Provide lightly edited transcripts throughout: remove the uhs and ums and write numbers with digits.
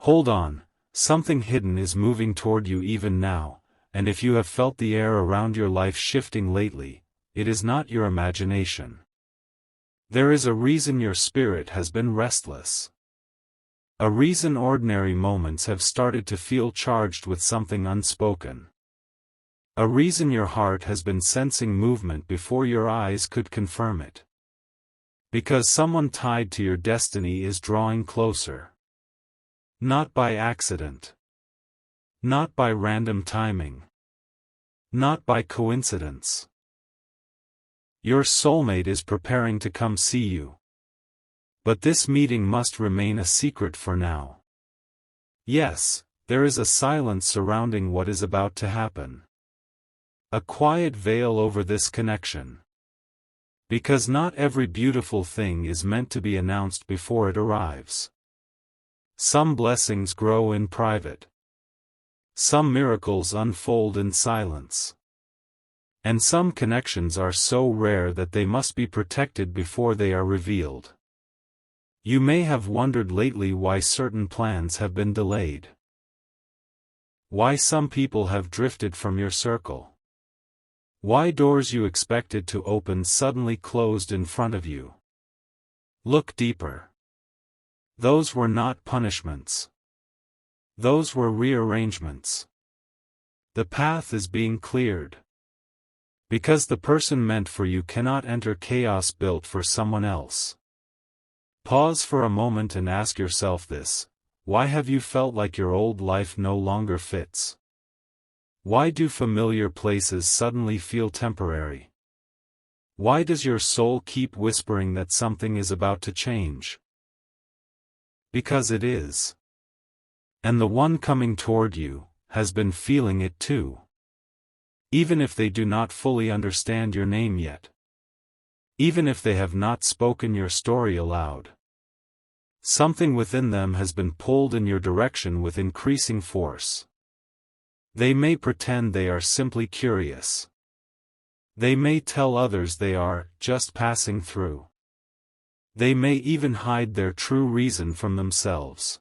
Hold on, something hidden is moving toward you even now, and if you have felt the air around your life shifting lately, it is not your imagination. There is a reason your spirit has been restless. A reason ordinary moments have started to feel charged with something unspoken. A reason your heart has been sensing movement before your eyes could confirm it. Because someone tied to your destiny is drawing closer. Not by accident. Not by random timing. Not by coincidence. Your soulmate is preparing to come see you. But this meeting must remain a secret for now. Yes, there is a silence surrounding what is about to happen. A quiet veil over this connection. Because not every beautiful thing is meant to be announced before it arrives. Some blessings grow in private. Some miracles unfold in silence. And some connections are so rare that they must be protected before they are revealed. You may have wondered lately why certain plans have been delayed. Why some people have drifted from your circle. Why doors you expected to open suddenly closed in front of you. Look deeper. Those were not punishments. Those were rearrangements. The path is being cleared. Because the person meant for you cannot enter chaos built for someone else. Pause for a moment and ask yourself this: why have you felt like your old life no longer fits? Why do familiar places suddenly feel temporary? Why does your soul keep whispering that something is about to change? Because it is. And the one coming toward you has been feeling it too. Even if they do not fully understand your name yet. Even if they have not spoken your story aloud. Something within them has been pulled in your direction with increasing force. They may pretend they are simply curious. They may tell others they are just passing through. They may even hide their true reason from themselves.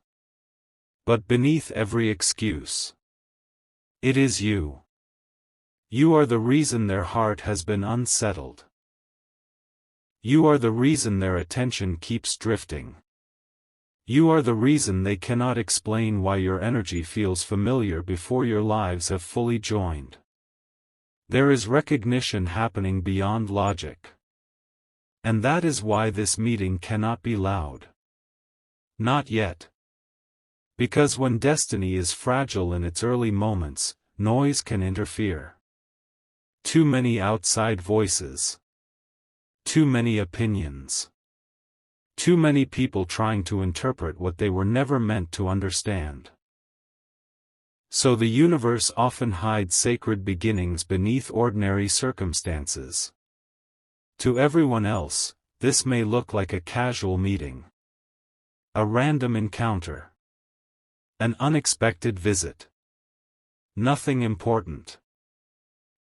But beneath every excuse, it is you. You are the reason their heart has been unsettled. You are the reason their attention keeps drifting. You are the reason they cannot explain why your energy feels familiar before your lives have fully joined. There is recognition happening beyond logic. And that is why this meeting cannot be loud. Not yet. Because when destiny is fragile in its early moments, noise can interfere. Too many outside voices. Too many opinions. Too many people trying to interpret what they were never meant to understand. So the universe often hides sacred beginnings beneath ordinary circumstances. To everyone else, this may look like a casual meeting. A random encounter. An unexpected visit. Nothing important.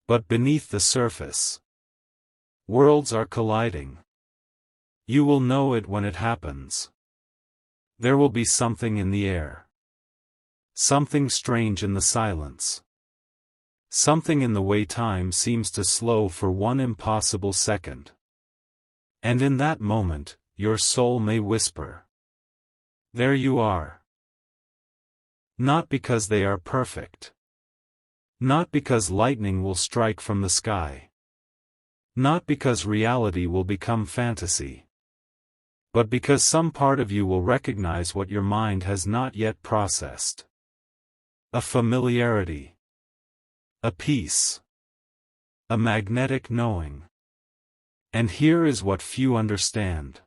But beneath the surface, worlds are colliding. You will know it when it happens. There will be something in the air. Something strange in the silence. Something in the way time seems to slow for one impossible second. And in that moment, your soul may whisper. There you are. Not because they are perfect. Not because lightning will strike from the sky. Not because reality will become fantasy. But because some part of you will recognize what your mind has not yet processed. A familiarity. A peace. A magnetic knowing. And here is what few understand.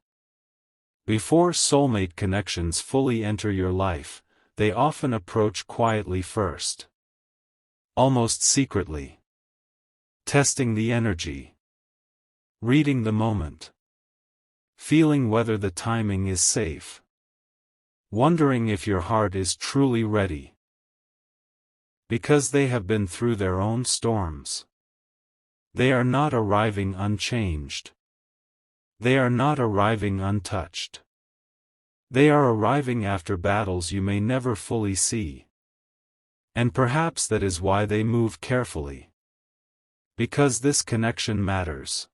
Before soulmate connections fully enter your life, they often approach quietly first. Almost secretly. Testing the energy. Reading the moment. Feeling whether the timing is safe. Wondering if your heart is truly ready. Because they have been through their own storms. They are not arriving unchanged. They are not arriving untouched. They are arriving after battles you may never fully see. And perhaps that is why they move carefully. Because this connection matters.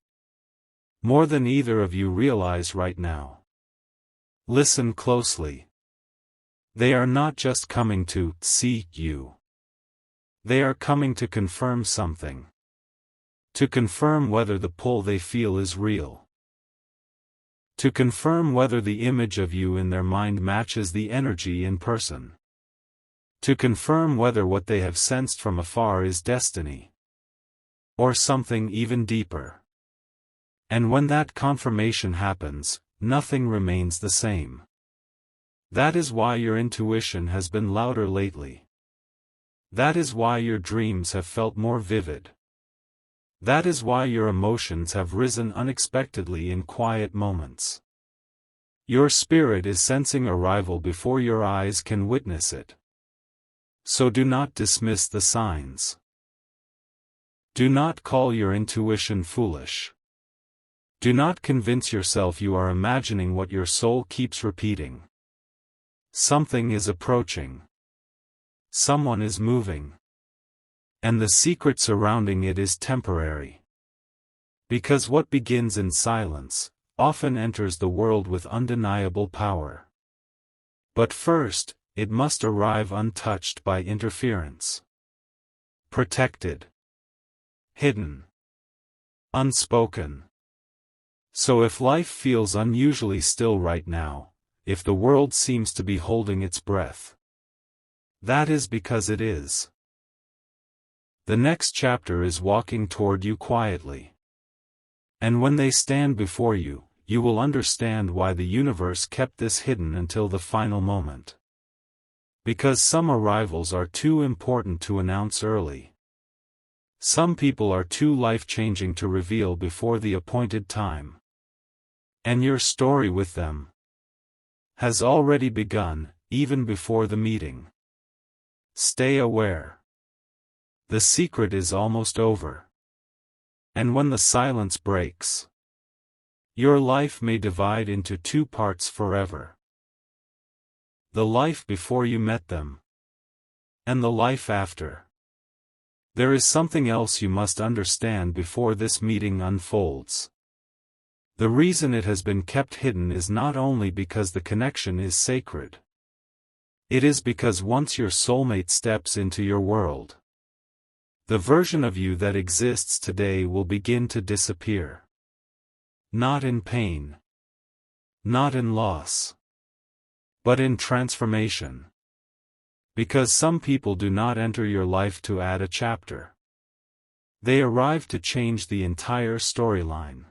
More than either of you realize right now. Listen closely. They are not just coming to see you. They are coming to confirm something. To confirm whether the pull they feel is real. To confirm whether the image of you in their mind matches the energy in person. To confirm whether what they have sensed from afar is destiny. Or something even deeper. And when that confirmation happens, nothing remains the same. That is why your intuition has been louder lately. That is why your dreams have felt more vivid. That is why your emotions have risen unexpectedly in quiet moments. Your spirit is sensing arrival before your eyes can witness it. So do not dismiss the signs. Do not call your intuition foolish. Do not convince yourself you are imagining what your soul keeps repeating. Something is approaching. Someone is moving. And the secret surrounding it is temporary. Because what begins in silence, often enters the world with undeniable power. But first, it must arrive untouched by interference. Protected. Hidden. Unspoken. So if life feels unusually still right now, if the world seems to be holding its breath, that is because it is. The next chapter is walking toward you quietly. And when they stand before you, you will understand why the universe kept this hidden until the final moment. Because some arrivals are too important to announce early. Some people are too life-changing to reveal before the appointed time. And your story with them has already begun, even before the meeting. Stay aware. The secret is almost over. And when the silence breaks, your life may divide into two parts forever. The life before you met them, and the life after. There is something else you must understand before this meeting unfolds. The reason it has been kept hidden is not only because the connection is sacred. It is because once your soulmate steps into your world, the version of you that exists today will begin to disappear. Not in pain. Not in loss. But in transformation. Because some people do not enter your life to add a chapter. They arrive to change the entire storyline.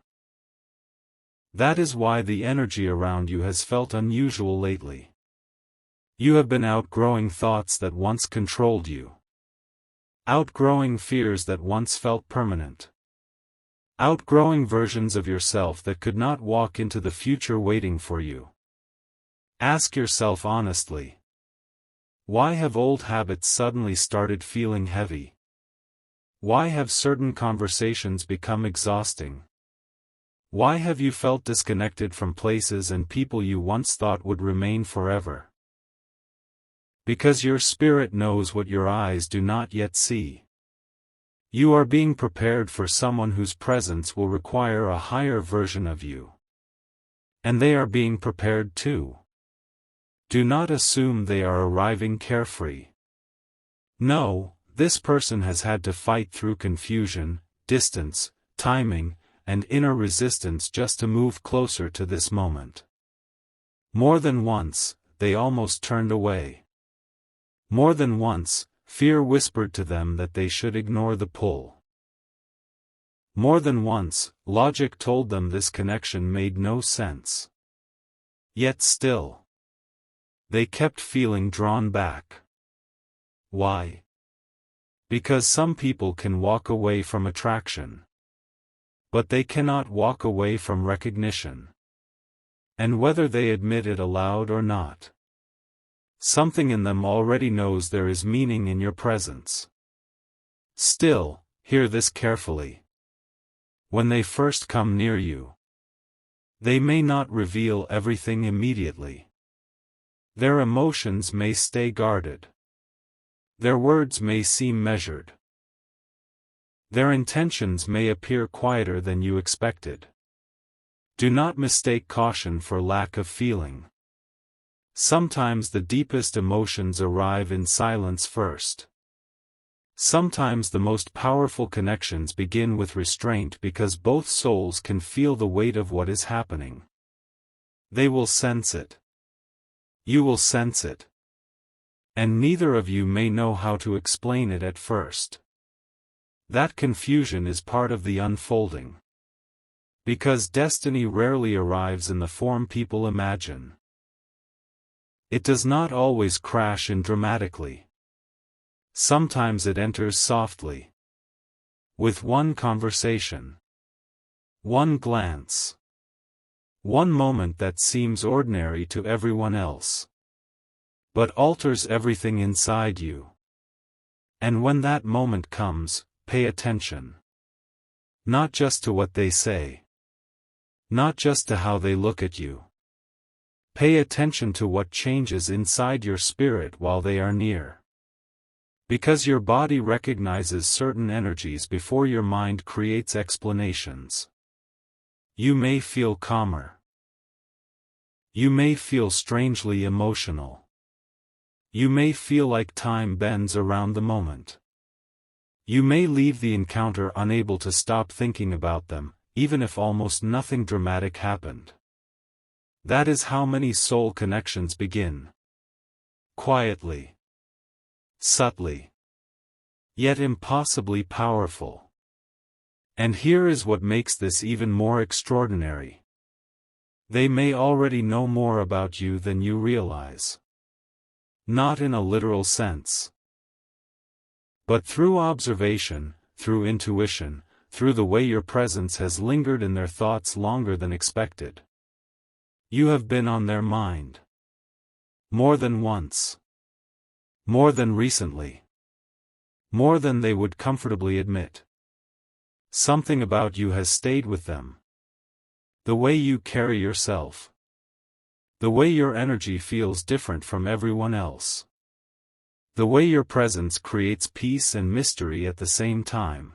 That is why the energy around you has felt unusual lately. You have been outgrowing thoughts that once controlled you. Outgrowing fears that once felt permanent. Outgrowing versions of yourself that could not walk into the future waiting for you. Ask yourself honestly. Why have old habits suddenly started feeling heavy? Why have certain conversations become exhausting? Why have you felt disconnected from places and people you once thought would remain forever? Because your spirit knows what your eyes do not yet see. You are being prepared for someone whose presence will require a higher version of you. And they are being prepared too. Do not assume they are arriving carefree. No, this person has had to fight through confusion, distance, timing, and inner resistance just to move closer to this moment. More than once, they almost turned away. More than once, fear whispered to them that they should ignore the pull. More than once, logic told them this connection made no sense. Yet still, they kept feeling drawn back. Why? Because some people can walk away from attraction. But they cannot walk away from recognition. And whether they admit it aloud or not, something in them already knows there is meaning in your presence. Still, hear this carefully. When they first come near you, they may not reveal everything immediately. Their emotions may stay guarded. Their words may seem measured. Their intentions may appear quieter than you expected. Do not mistake caution for lack of feeling. Sometimes the deepest emotions arrive in silence first. Sometimes the most powerful connections begin with restraint because both souls can feel the weight of what is happening. They will sense it. You will sense it. And neither of you may know how to explain it at first. That confusion is part of the unfolding. Because destiny rarely arrives in the form people imagine. It does not always crash in dramatically. Sometimes it enters softly. With one conversation. One glance. One moment that seems ordinary to everyone else. But alters everything inside you. And when that moment comes, pay attention. Not just to what they say. Not just to how they look at you. Pay attention to what changes inside your spirit while they are near. Because your body recognizes certain energies before your mind creates explanations. You may feel calmer. You may feel strangely emotional. You may feel like time bends around the moment. You may leave the encounter unable to stop thinking about them, even if almost nothing dramatic happened. That is how many soul connections begin. Quietly. Subtly. Yet impossibly powerful. And here is what makes this even more extraordinary. They may already know more about you than you realize. Not in a literal sense. But through observation, through intuition, through the way your presence has lingered in their thoughts longer than expected. You have been on their mind. More than once. More than recently. More than they would comfortably admit. Something about you has stayed with them. The way you carry yourself. The way your energy feels different from everyone else. The way your presence creates peace and mystery at the same time.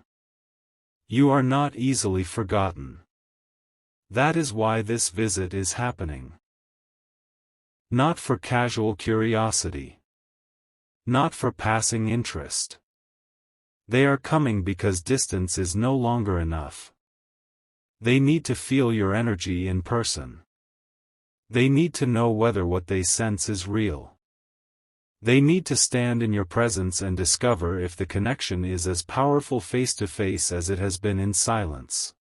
You are not easily forgotten. That is why this visit is happening. Not for casual curiosity. Not for passing interest. They are coming because distance is no longer enough. They need to feel your energy in person. They need to know whether what they sense is real. They need to stand in your presence and discover if the connection is as powerful face-to-face as it has been in silence.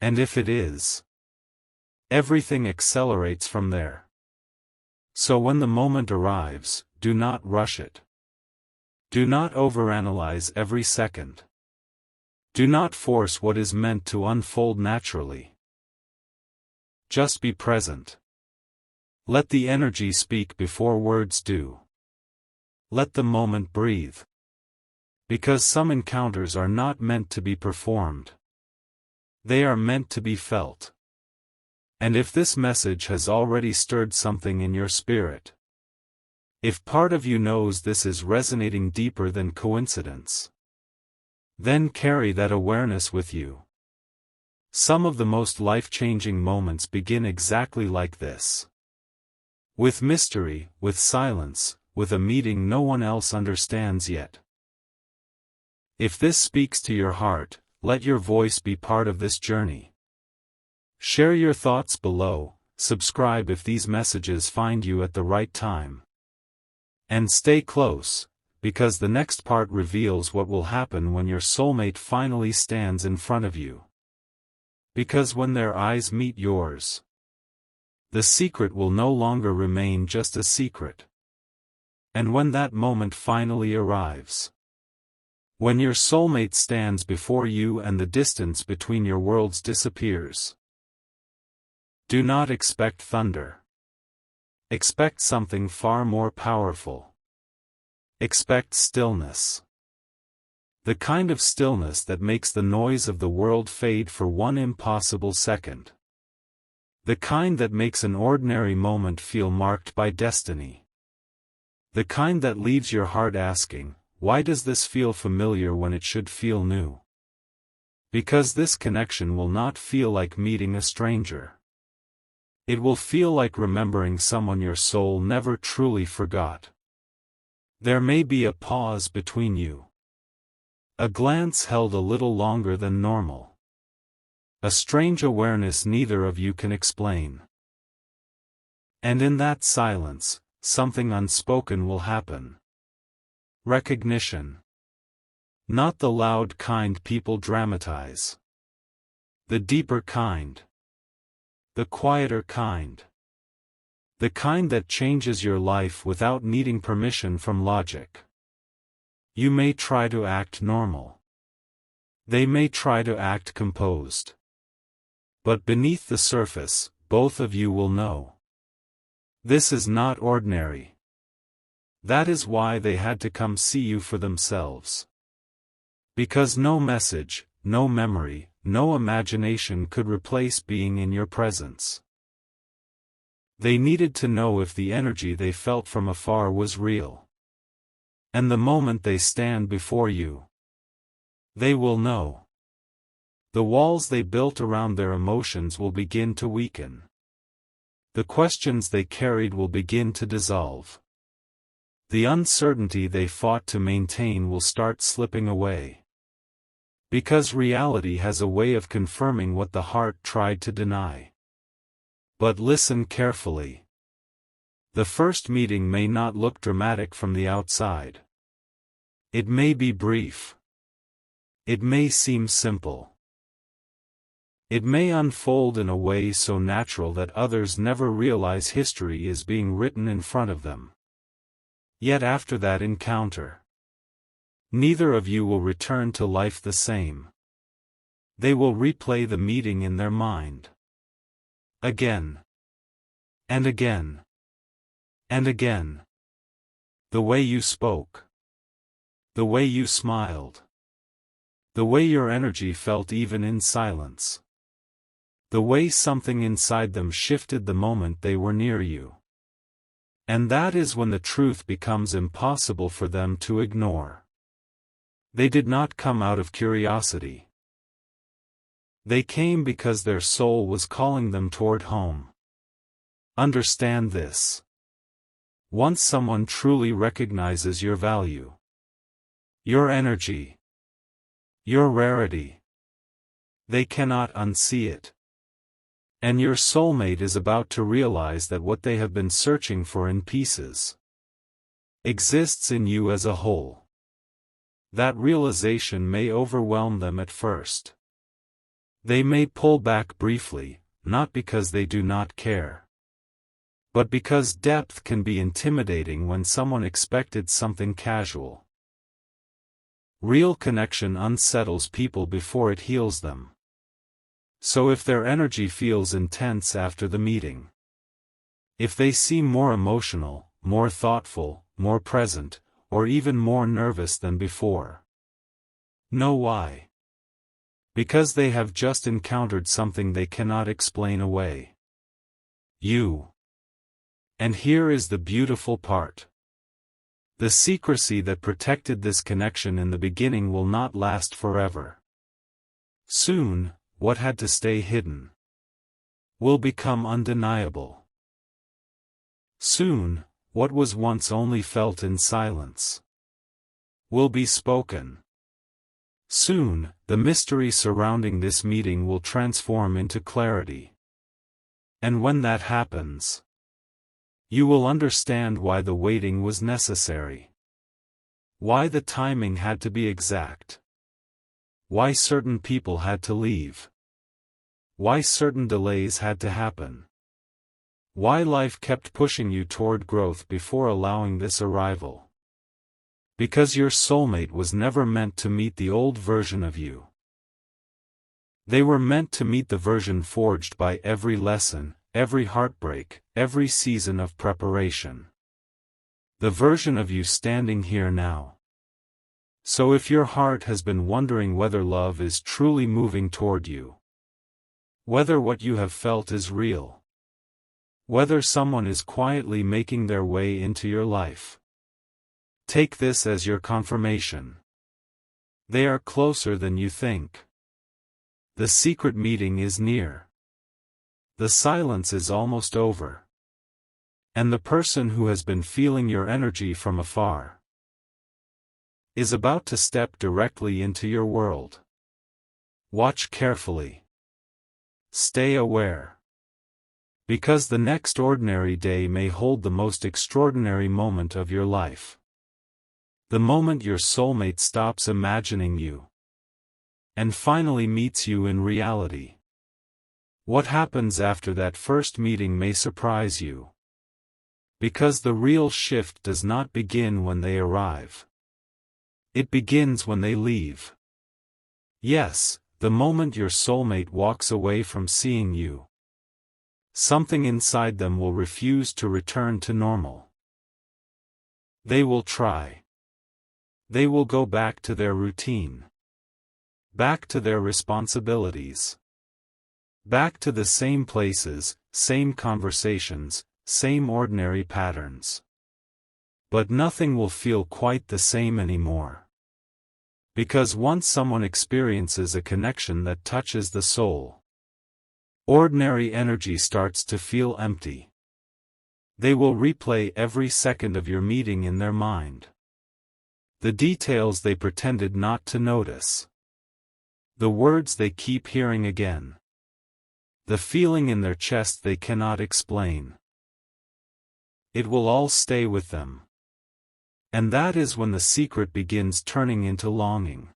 And if it is, everything accelerates from there. So when the moment arrives, do not rush it. Do not overanalyze every second. Do not force what is meant to unfold naturally. Just be present. Let the energy speak before words do. Let the moment breathe. Because some encounters are not meant to be performed. They are meant to be felt. And if this message has already stirred something in your spirit, if part of you knows this is resonating deeper than coincidence, then carry that awareness with you. Some of the most life-changing moments begin exactly like this. With mystery, with silence, with a meeting no one else understands yet. If this speaks to your heart, let your voice be part of this journey. Share your thoughts below, subscribe if these messages find you at the right time. And stay close, because the next part reveals what will happen when your soulmate finally stands in front of you. Because when their eyes meet yours, the secret will no longer remain just a secret. And when that moment finally arrives, when your soulmate stands before you and the distance between your worlds disappears, do not expect thunder. Expect something far more powerful. Expect stillness. The kind of stillness that makes the noise of the world fade for one impossible second. The kind that makes an ordinary moment feel marked by destiny. The kind that leaves your heart asking, why does this feel familiar when it should feel new? Because this connection will not feel like meeting a stranger. It will feel like remembering someone your soul never truly forgot. There may be a pause between you. A glance held a little longer than normal. A strange awareness neither of you can explain. And in that silence, something unspoken will happen. Recognition. Not the loud kind people dramatize. The deeper kind. The quieter kind. The kind that changes your life without needing permission from logic. You may try to act normal. They may try to act composed. But beneath the surface, both of you will know. This is not ordinary. That is why they had to come see you for themselves. Because no message, no memory, no imagination could replace being in your presence. They needed to know if the energy they felt from afar was real. And the moment they stand before you, they will know. The walls they built around their emotions will begin to weaken. The questions they carried will begin to dissolve. The uncertainty they fought to maintain will start slipping away. Because reality has a way of confirming what the heart tried to deny. But listen carefully. The first meeting may not look dramatic from the outside. It may be brief. It may seem simple. It may unfold in a way so natural that others never realize history is being written in front of them. Yet after that encounter, neither of you will return to life the same. They will replay the meeting in their mind. Again. And again. And again. The way you spoke. The way you smiled. The way your energy felt even in silence. The way something inside them shifted the moment they were near you. And that is when the truth becomes impossible for them to ignore. They did not come out of curiosity. They came because their soul was calling them toward home. Understand this. Once someone truly recognizes your value, your energy, your rarity, they cannot unsee it. And your soulmate is about to realize that what they have been searching for in pieces exists in you as a whole. That realization may overwhelm them at first. They may pull back briefly, not because they do not care, but because depth can be intimidating when someone expected something casual. Real connection unsettles people before it heals them. So if their energy feels intense after the meeting, if they seem more emotional, more thoughtful, more present, or even more nervous than before, know why. Because they have just encountered something they cannot explain away. You. And here is the beautiful part. The secrecy that protected this connection in the beginning will not last forever. Soon, what had to stay hidden will become undeniable. Soon, what was once only felt in silence will be spoken. Soon, the mystery surrounding this meeting will transform into clarity. And when that happens, you will understand why the waiting was necessary. Why the timing had to be exact. Why certain people had to leave. Why certain delays had to happen. Why life kept pushing you toward growth before allowing this arrival. Because your soulmate was never meant to meet the old version of you. They were meant to meet the version forged by every lesson, every heartbreak, every season of preparation. The version of you standing here now. So if your heart has been wondering whether love is truly moving toward you, Whether what you have felt is real. Whether someone is quietly making their way into your life. Take this as your confirmation. They are closer than you think. The secret meeting is near. The silence is almost over. And the person who has been feeling your energy from afar is about to step directly into your world. Watch carefully. Stay aware. Because the next ordinary day may hold the most extraordinary moment of your life. The moment your soulmate stops imagining you and finally meets you in reality. What happens after that first meeting may surprise you. Because the real shift does not begin when they arrive. It begins when they leave. Yes, the moment your soulmate walks away from seeing you. Something inside them will refuse to return to normal. They will try. They will go back to their routine. Back to their responsibilities. Back to the same places, same conversations, same ordinary patterns. But nothing will feel quite the same anymore. Because once someone experiences a connection that touches the soul, ordinary energy starts to feel empty. They will replay every second of your meeting in their mind. The details they pretended not to notice. The words they keep hearing again. The feeling in their chest they cannot explain. It will all stay with them. And that is when the secret begins turning into longing.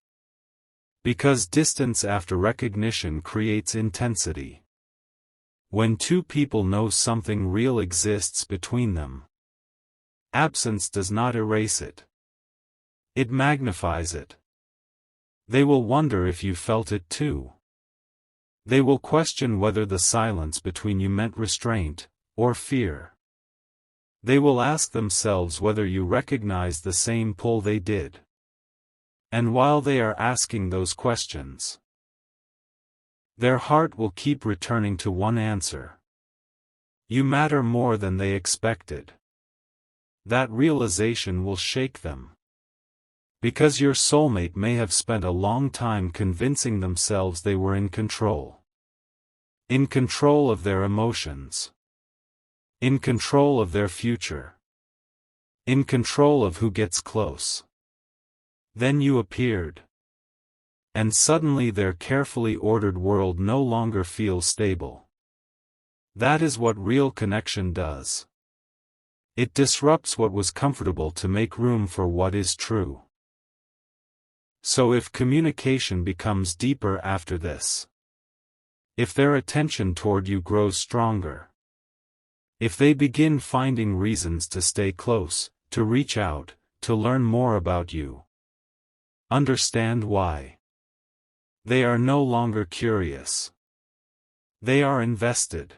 Because distance after recognition creates intensity. When two people know something real exists between them, absence does not erase it. It magnifies it. They will wonder if you felt it too. They will question whether the silence between you meant restraint or fear. They will ask themselves whether you recognized the same pull they did. And while they are asking those questions, their heart will keep returning to one answer. You matter more than they expected. That realization will shake them. Because your soulmate may have spent a long time convincing themselves they were in control. In control of their emotions. In control of their future. In control of who gets close. Then you appeared. And suddenly their carefully ordered world no longer feels stable. That is what real connection does. It disrupts what was comfortable to make room for what is true. So if communication becomes deeper after this, if their attention toward you grows stronger, if they begin finding reasons to stay close, to reach out, to learn more about you, understand why. They are no longer curious. They are invested.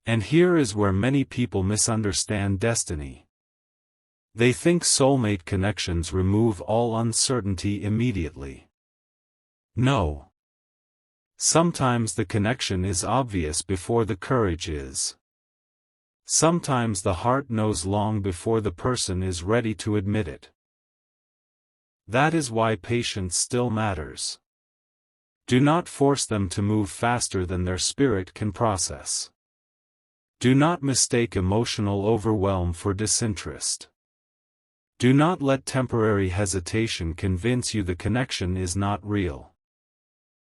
And here is where many people misunderstand destiny. They think soulmate connections remove all uncertainty immediately. No. Sometimes the connection is obvious before the courage is. Sometimes the heart knows long before the person is ready to admit it. That is why patience still matters. Do not force them to move faster than their spirit can process. Do not mistake emotional overwhelm for disinterest. Do not let temporary hesitation convince you the connection is not real.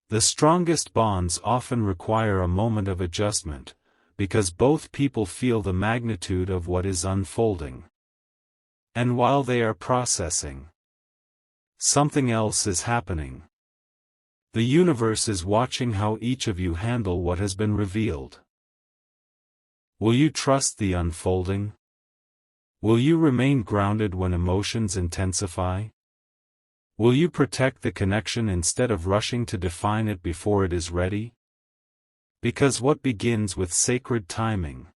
The strongest bonds often require a moment of adjustment, because both people feel the magnitude of what is unfolding. And while they are processing, something else is happening. The universe is watching how each of you handle what has been revealed. Will you trust the unfolding? Will you remain grounded when emotions intensify? Will you protect the connection instead of rushing to define it before it is ready? Because what begins with sacred timing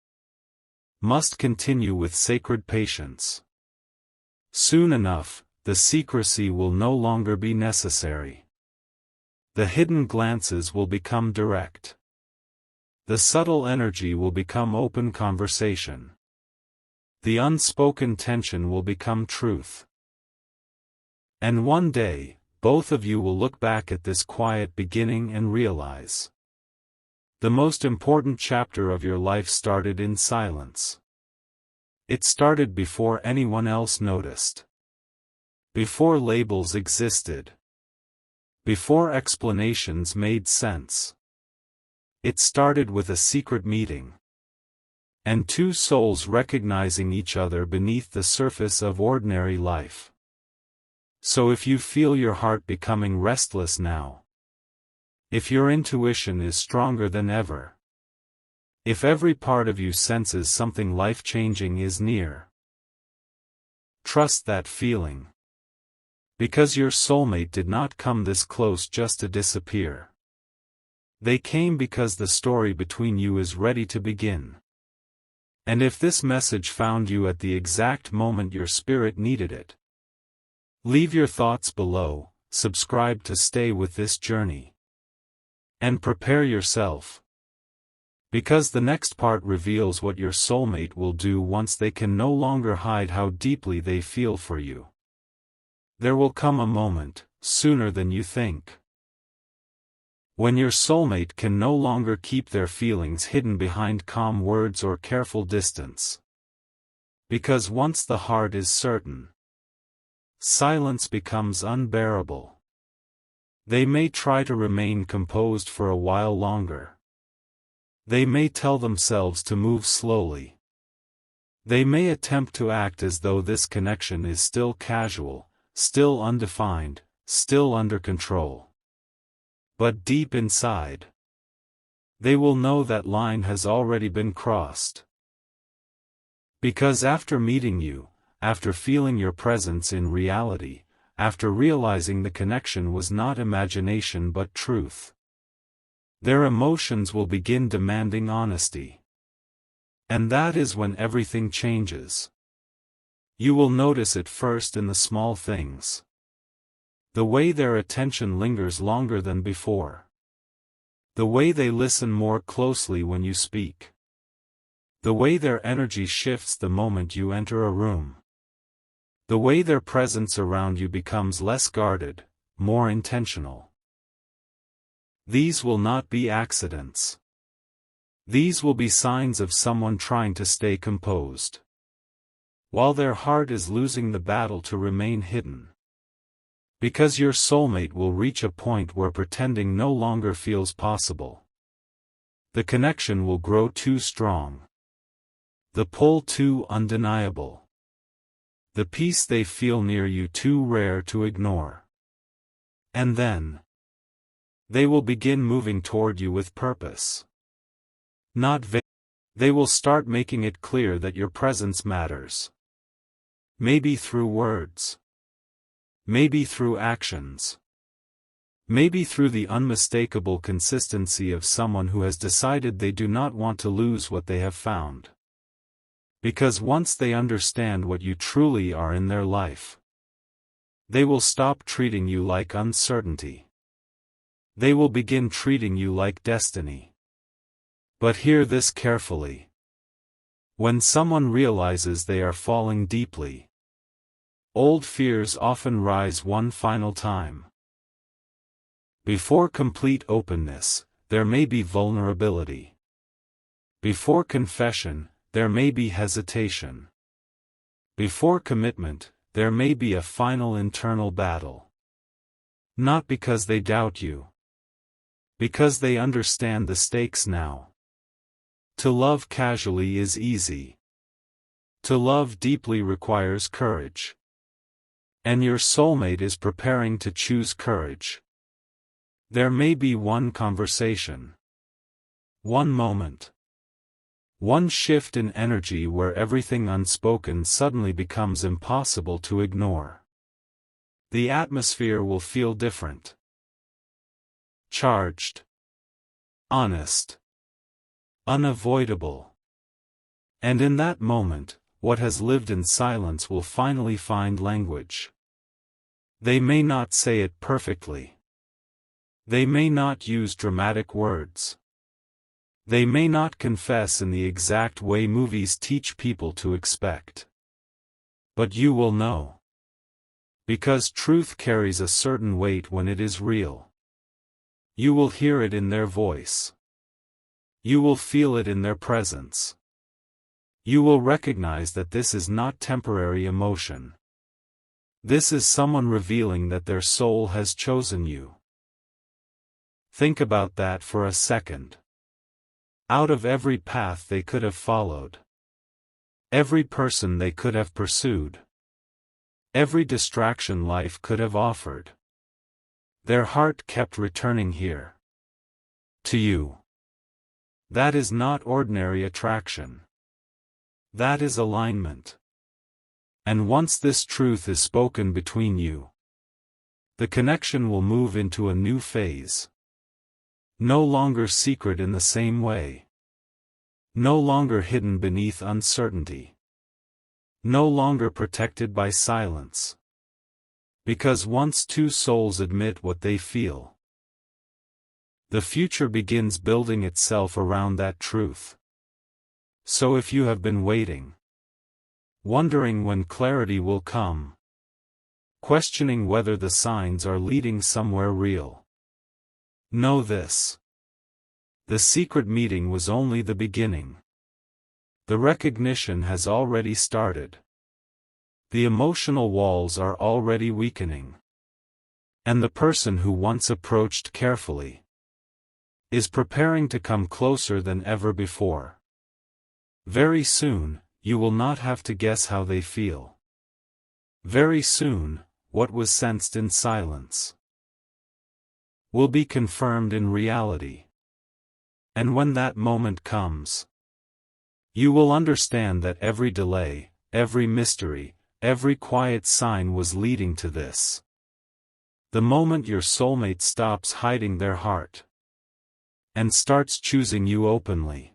must continue with sacred patience. Soon enough, the secrecy will no longer be necessary. The hidden glances will become direct. The subtle energy will become open conversation. The unspoken tension will become truth. And one day, both of you will look back at this quiet beginning and realize the most important chapter of your life started in silence. It started before anyone else noticed. Before labels existed. Before explanations made sense. It started with a secret meeting. And two souls recognizing each other beneath the surface of ordinary life. So if you feel your heart becoming restless now, if your intuition is stronger than ever, if every part of you senses something life-changing is near, trust that feeling. Because your soulmate did not come this close just to disappear. They came because the story between you is ready to begin. And if this message found you at the exact moment your spirit needed it, leave your thoughts below, subscribe to stay with this journey. And prepare yourself. Because the next part reveals what your soulmate will do once they can no longer hide how deeply they feel for you. There will come a moment, sooner than you think, when your soulmate can no longer keep their feelings hidden behind calm words or careful distance. Because once the heart is certain, silence becomes unbearable. They may try to remain composed for a while longer. They may tell themselves to move slowly. They may attempt to act as though this connection is still casual, still undefined, still under control. But deep inside, they will know that line has already been crossed. Because after meeting you, after feeling your presence in reality, after realizing the connection was not imagination but truth, their emotions will begin demanding honesty. And that is when everything changes. You will notice it first in the small things. The way their attention lingers longer than before. The way they listen more closely when you speak. The way their energy shifts the moment you enter a room. The way their presence around you becomes less guarded, more intentional. These will not be accidents. These will be signs of someone trying to stay composed, while their heart is losing the battle to remain hidden. Because your soulmate will reach a point where pretending no longer feels possible. The connection will grow too strong. The pull too undeniable. The peace they feel near you too rare to ignore. And then, they will begin moving toward you with purpose. Not vague. They will start making it clear that your presence matters. Maybe through words. Maybe through actions. Maybe through the unmistakable consistency of someone who has decided they do not want to lose what they have found. Because once they understand what you truly are in their life, they will stop treating you like uncertainty. They will begin treating you like destiny. But hear this carefully. When someone realizes they are falling deeply, old fears often rise one final time. Before complete openness, there may be vulnerability. Before confession, there may be hesitation. Before commitment, there may be a final internal battle. Not because they doubt you. Because they understand the stakes now. To love casually is easy. To love deeply requires courage. And your soulmate is preparing to choose courage. There may be one conversation. One moment. One shift in energy where everything unspoken suddenly becomes impossible to ignore. The atmosphere will feel different. Charged. Honest. Unavoidable. And in that moment, what has lived in silence will finally find language. They may not say it perfectly. They may not use dramatic words. They may not confess in the exact way movies teach people to expect. But you will know. Because truth carries a certain weight when it is real. You will hear it in their voice. You will feel it in their presence. You will recognize that this is not temporary emotion. This is someone revealing that their soul has chosen you. Think about that for a second. Out of every path they could have followed, every person they could have pursued, every distraction life could have offered, their heart kept returning here. To you. That is not ordinary attraction. That is alignment. And once this truth is spoken between you, the connection will move into a new phase. No longer secret in the same way. No longer hidden beneath uncertainty. No longer protected by silence. Because once two souls admit what they feel, the future begins building itself around that truth. So if you have been waiting, wondering when clarity will come, questioning whether the signs are leading somewhere real, know this. The secret meeting was only the beginning. The recognition has already started. The emotional walls are already weakening. And the person who once approached carefully is preparing to come closer than ever before. Very soon, you will not have to guess how they feel. Very soon, what was sensed in silence will be confirmed in reality. And when that moment comes, you will understand that every delay, every mystery, every quiet sign was leading to this. The moment your soulmate stops hiding their heart and starts choosing you openly.